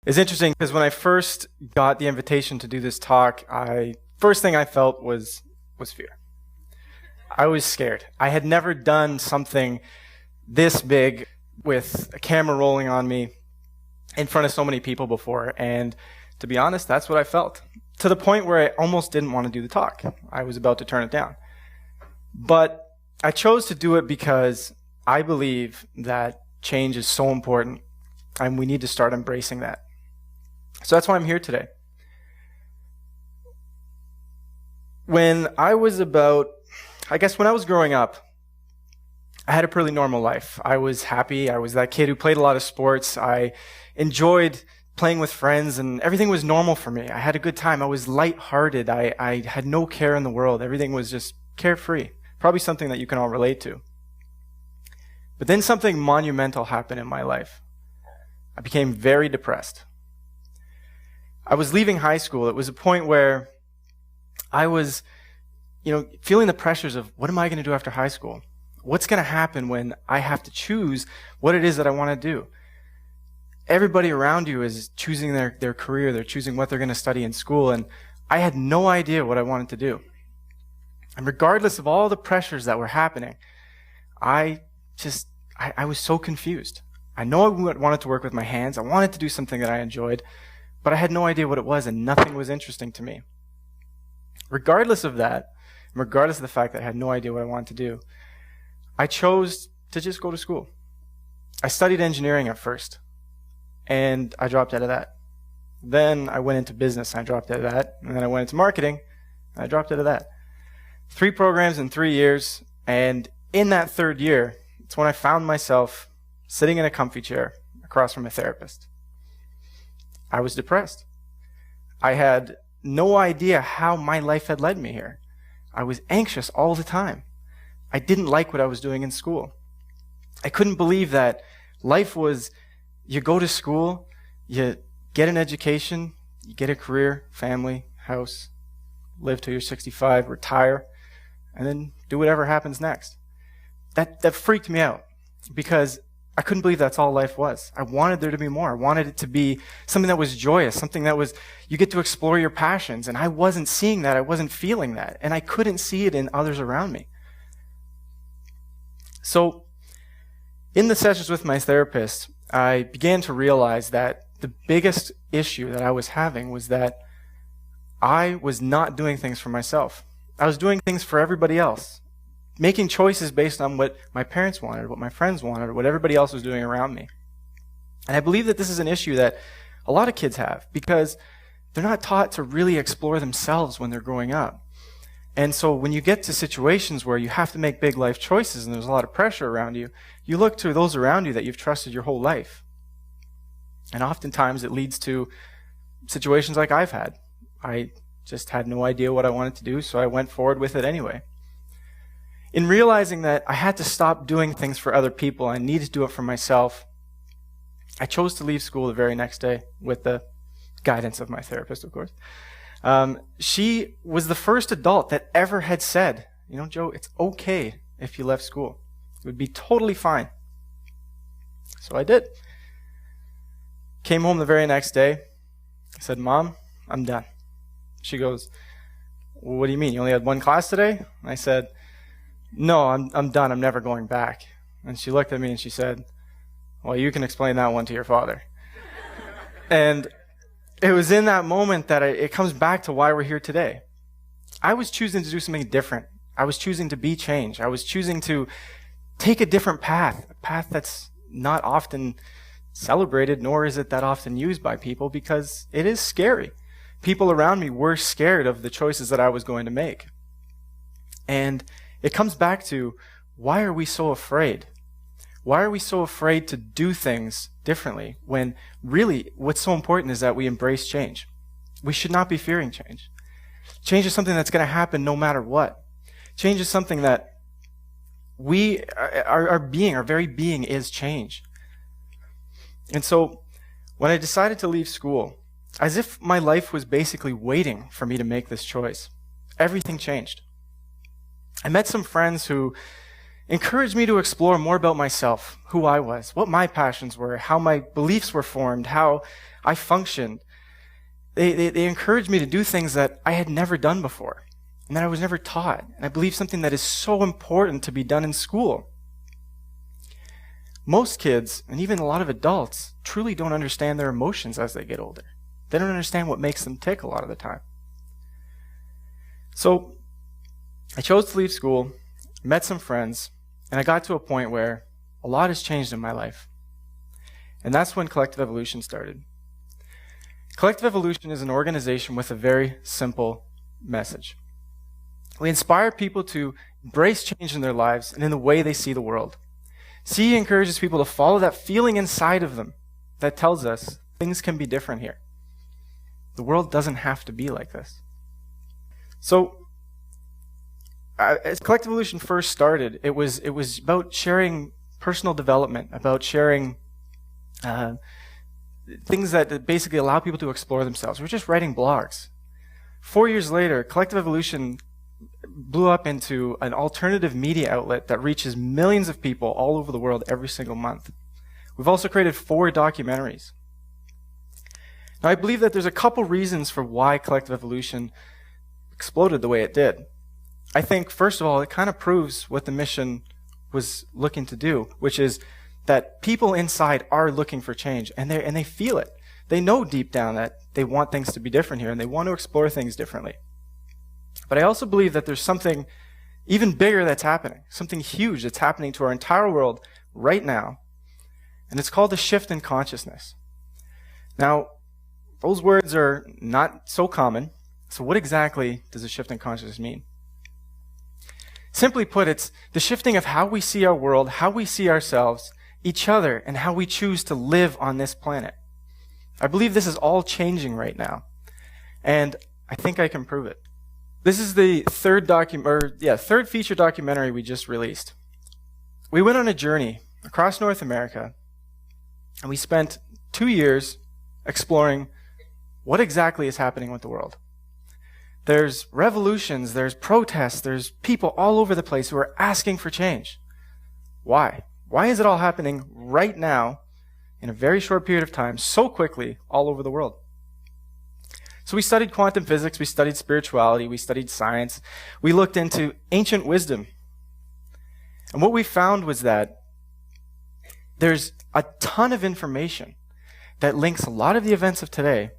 It's interesting because when I first got the invitation to do this talk, first thing I felt was fear. I was scared. I had never done something this big with a camera rolling on me in front of so many people before, and to be honest, that's what I felt. To the point where I almost didn't want to do the talk. I was about to turn it down. But I chose to do it because I believe that change is so important, and we need to start embracing that. So that's why I'm here today. When I was growing up, I had a pretty normal life. I was happy. I was that kid who played a lot of sports. I enjoyed playing with friends, and everything was normal for me. I had a good time. I was lighthearted. I had no care in the world. Everything was just carefree. Probably something that you can all relate to. But then something monumental happened in my life. I became very depressed. I was leaving high school. It was a point where I was, feeling the pressures of what am I going to do after high school? What's going to happen when I have to choose what it is that I want to do? Everybody around you is choosing their career. They're choosing what they're going to study in school. And I had no idea what I wanted to do. And regardless of all the pressures that were happening, I was so confused. I know I wanted to work with my hands. I wanted to do something that I enjoyed, but I had no idea what it was, and nothing was interesting to me. Regardless of that, regardless of the fact that I had no idea what I wanted to do, I chose to just go to school. I studied engineering at first, and I dropped out of that. Then I went into business, and I dropped out of that. And then I went into marketing, and I dropped out of that. 3 programs in 3 years, and in that 3rd year, it's when I found myself sitting in a comfy chair across from a therapist. I was depressed. I had no idea how my life had led me here. I was anxious all the time. I didn't like what I was doing in school. I couldn't believe that life was, you go to school, you get an education, you get a career, family, house, live till you're 65, retire, and then do whatever happens next. That freaked me out because I couldn't believe that's all life was. I wanted there to be more. I wanted it to be something that was joyous, something that was, you get to explore your passions. And I wasn't seeing that. I wasn't feeling that. And I couldn't see it in others around me. So in the sessions with my therapist, I began to realize that the biggest issue that I was having was that I was not doing things for myself. I was doing things for everybody else. Making choices based on what my parents wanted, what my friends wanted, or what everybody else was doing around me. And I believe that this is an issue that a lot of kids have because they're not taught to really explore themselves when they're growing up. And so when you get to situations where you have to make big life choices and there's a lot of pressure around you, you look to those around you that you've trusted your whole life. And oftentimes it leads to situations like I've had. I just had no idea what I wanted to do, so I went forward with it anyway. In realizing that I had to stop doing things for other people, I needed to do it for myself, I chose to leave school the very next day with the guidance of my therapist, of course. She was the first adult that ever had said, Joe, it's okay if you left school. It would be totally fine. So I did. Came home the very next day. I said, Mom, I'm done. She goes, well, what do you mean? You only had 1 class today? I said, no, I'm done. I'm never going back. And she looked at me and she said, well, you can explain that one to your father. And it was in that moment that it comes back to why we're here today. I was choosing to do something different. I was choosing to be changed. I was choosing to take a different path, a path that's not often celebrated, nor is it that often used by people because it is scary. People around me were scared of the choices that I was going to make. And it comes back to, why are we so afraid? Why are we so afraid to do things differently when really what's so important is that we embrace change? We should not be fearing change. Change is something that's going to happen no matter what. Change is something that our very being is change. And so when I decided to leave school, as if my life was basically waiting for me to make this choice, everything changed. I met some friends who encouraged me to explore more about myself, who I was, what my passions were, how my beliefs were formed, how I functioned. They encouraged me to do things that I had never done before and that I was never taught. And I believe something that is so important to be done in school. Most kids, and even a lot of adults, truly don't understand their emotions as they get older. They don't understand what makes them tick a lot of the time. So I chose to leave school, met some friends, and I got to a point where a lot has changed in my life. And that's when Collective Evolution started. Collective Evolution is an organization with a very simple message. We inspire people to embrace change in their lives and in the way they see the world. CE encourages people to follow that feeling inside of them that tells us things can be different here. The world doesn't have to be like this. So, as Collective Evolution first started, it was about sharing personal development, about sharing things that basically allow people to explore themselves. We're just writing blogs. 4 years later, Collective Evolution blew up into an alternative media outlet that reaches millions of people all over the world every single month. We've also created 4 documentaries. Now, I believe that there's a couple reasons for why Collective Evolution exploded the way it did. I think, first of all, it kind of proves what the mission was looking to do, which is that people inside are looking for change, and they feel it. They know deep down that they want things to be different here, and they want to explore things differently. But I also believe that there's something even bigger that's happening, something huge that's happening to our entire world right now, and it's called a shift in consciousness. Now, those words are not so common, so what exactly does a shift in consciousness mean? Simply put, it's the shifting of how we see our world, how we see ourselves, each other, and how we choose to live on this planet. I believe this is all changing right now, and I think I can prove it. This is the third feature documentary we just released. We went on a journey across North America, and we spent 2 years exploring what exactly is happening with the world. There's revolutions, there's protests, there's people all over the place who are asking for change. Why? Why is it all happening right now, in a very short period of time, so quickly, all over the world? So we studied quantum physics, we studied spirituality, we studied science, we looked into ancient wisdom. And what we found was that there's a ton of information that links a lot of the events of today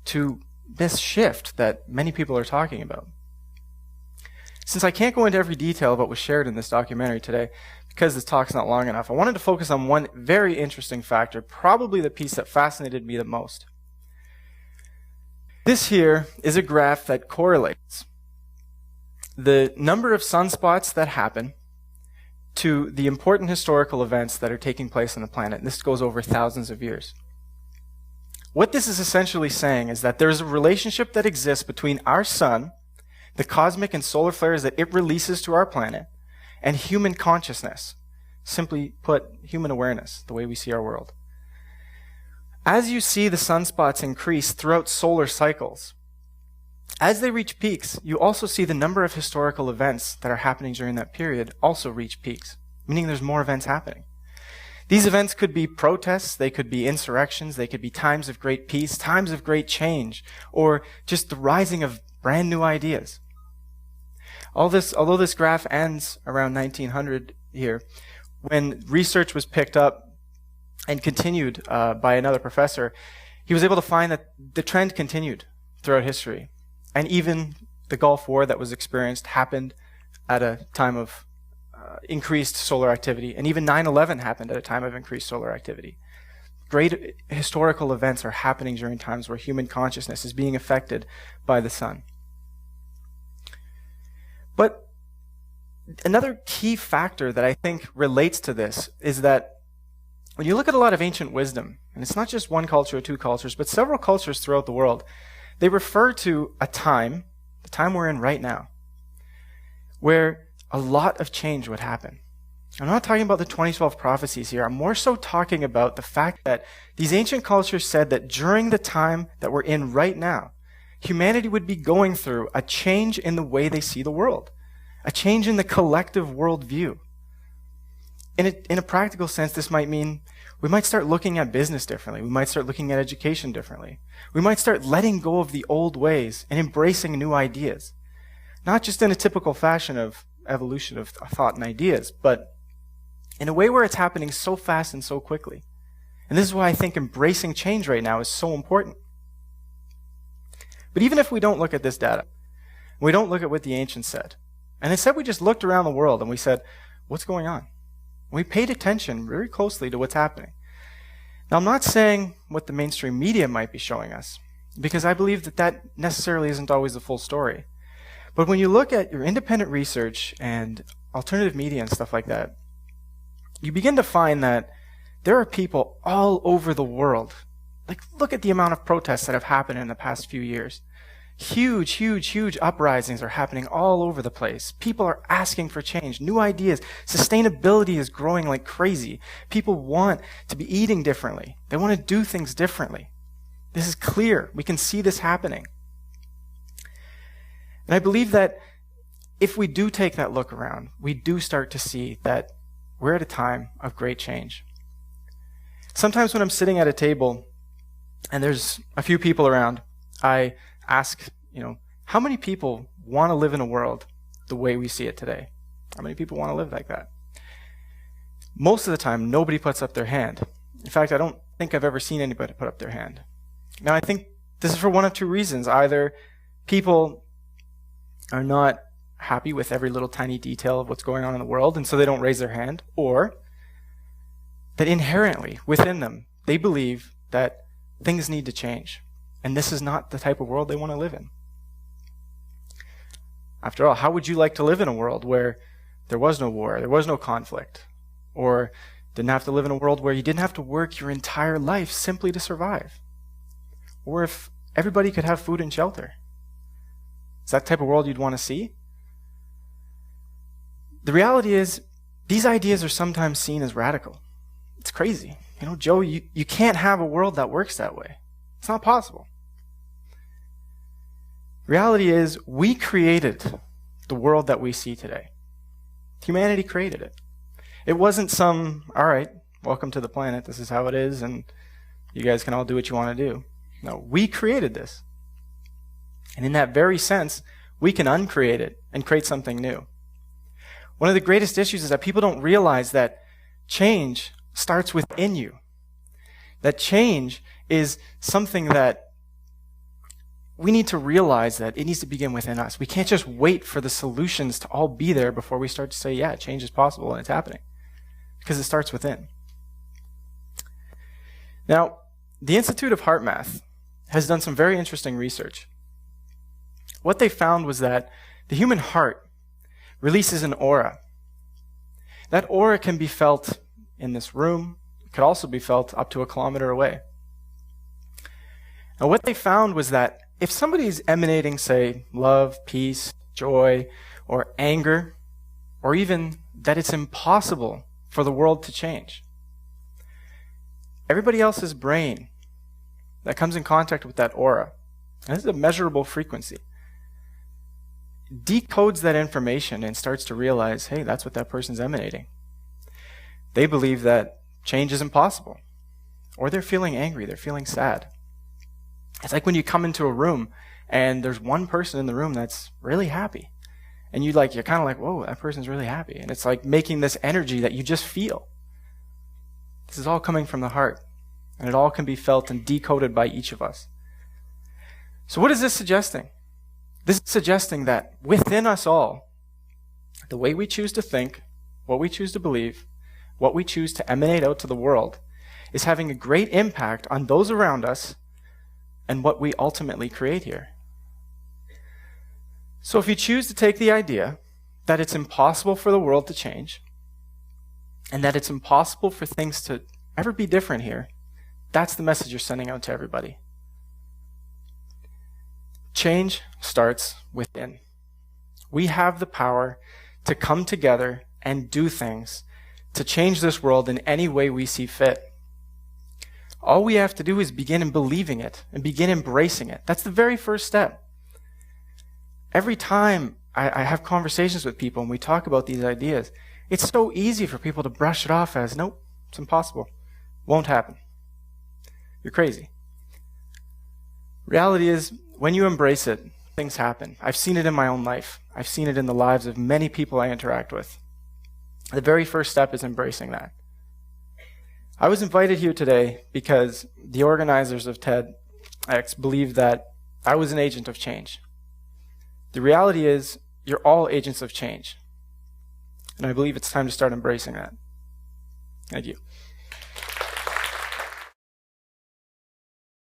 to this shift that many people are talking about. Since I can't go into every detail of what was shared in this documentary today, because this talk's not long enough, I wanted to focus on one very interesting factor, probably the piece that fascinated me the most. This here is a graph that correlates the number of sunspots that happen to the important historical events that are taking place on the planet. And this goes over thousands of years. What this is essentially saying is that there's a relationship that exists between our sun, the cosmic and solar flares that it releases to our planet, and human consciousness. Simply put, human awareness, the way we see our world. As you see the sunspots increase throughout solar cycles, as they reach peaks, you also see the number of historical events that are happening during that period also reach peaks, meaning there's more events happening. These events could be protests, they could be insurrections, they could be times of great peace, times of great change, or just the rising of brand new ideas. Although this graph ends around 1900 here, when research was picked up and continued by another professor, he was able to find that the trend continued throughout history. And even the Gulf War that was experienced happened at a time of increased solar activity. And even 9/11 happened at a time of increased solar activity. Great historical events are happening during times where human consciousness is being affected by the sun. But another key factor that I think relates to this is that when you look at a lot of ancient wisdom, and it's not just one culture or two cultures, but several cultures throughout the world, they refer to a time, the time we're in right now, where a lot of change would happen. I'm not talking about the 2012 prophecies here. I'm more so talking about the fact that these ancient cultures said that during the time that we're in right now, humanity would be going through a change in the way they see the world, a change in the collective worldview. In a practical sense, this might mean we might start looking at business differently. We might start looking at education differently. We might start letting go of the old ways and embracing new ideas. Not just in a typical fashion of evolution of thought and ideas, but in a way where it's happening so fast and so quickly. And this is why I think embracing change right now is so important. But even if we don't look at this data, we don't look at what the ancients said, and instead we just looked around the world and we said, what's going on? We paid attention very closely to what's happening. Now, I'm not saying what the mainstream media might be showing us, because I believe that that necessarily isn't always the full story. But when you look at your independent research and alternative media and stuff like that, you begin to find that there are people all over the world. Like, look at the amount of protests that have happened in the past few years. Huge, huge, huge uprisings are happening all over the place. People are asking for change, new ideas. Sustainability is growing like crazy. People want to be eating differently. They want to do things differently. This is clear. We can see this happening. And I believe that if we do take that look around, we do start to see that we're at a time of great change. Sometimes when I'm sitting at a table and there's a few people around, I ask, how many people want to live in a world the way we see it today? How many people want to live like that? Most of the time, nobody puts up their hand. In fact, I don't think I've ever seen anybody put up their hand. Now, I think this is for one of two reasons. Either people are not happy with every little tiny detail of what's going on in the world, and so they don't raise their hand, or that inherently within them, they believe that things need to change. And this is not the type of world they want to live in. After all, how would you like to live in a world where there was no war, there was no conflict, or didn't have to live in a world where you didn't have to work your entire life simply to survive? Or if everybody could have food and shelter? Is that the type of world you'd want to see? The reality is, these ideas are sometimes seen as radical. It's crazy. Joe, you can't have a world that works that way. It's not possible. Reality is, we created the world that we see today. Humanity created it. It wasn't all right, welcome to the planet, this is how it is, and you guys can all do what you want to do. No, we created this. And in that very sense, we can uncreate it and create something new. One of the greatest issues is that people don't realize that change starts within you. That change is something that we need to realize that it needs to begin within us. We can't just wait for the solutions to all be there before we start to say, yeah, change is possible and it's happening. Because it starts within. Now, the Institute of Heart Math has done some very interesting research. What they found was that the human heart releases an aura. That aura can be felt in this room. It could also be felt up to 1 kilometer away. Now, what they found was that if somebody's emanating, say, love, peace, joy, or anger, or even that it's impossible for the world to change, everybody else's brain that comes in contact with that aura, and this is a measurable frequency, decodes that information and starts to realize, hey, that's what that person's emanating. They believe that change is impossible, or they're feeling angry, they're feeling sad. It's like when you come into a room and there's one person in the room that's really happy. And you're kind of like, whoa, that person's really happy. And it's like making this energy that you just feel. This is all coming from the heart. And it all can be felt and decoded by each of us. So what is this suggesting? This is suggesting that within us all, the way we choose to think, what we choose to believe, what we choose to emanate out to the world, is having a great impact on those around us and what we ultimately create here. So if you choose to take the idea that it's impossible for the world to change, and that it's impossible for things to ever be different here, that's the message you're sending out to everybody. Change starts within. We have the power to come together and do things to change this world in any way we see fit. All we have to do is begin in believing it and begin embracing it. That's the very first step. Every time I have conversations with people and we talk about these ideas, It's so easy for people to brush it off as, nope, it's impossible. Won't happen. You're crazy. Reality is, when you embrace it, things happen. I've seen it in my own life. I've seen it in the lives of many people I interact with. The very first step is embracing that. I was invited here today because the organizers of TEDx believe that I was an agent of change. The reality is, you're all agents of change. And I believe it's time to start embracing that. Thank you.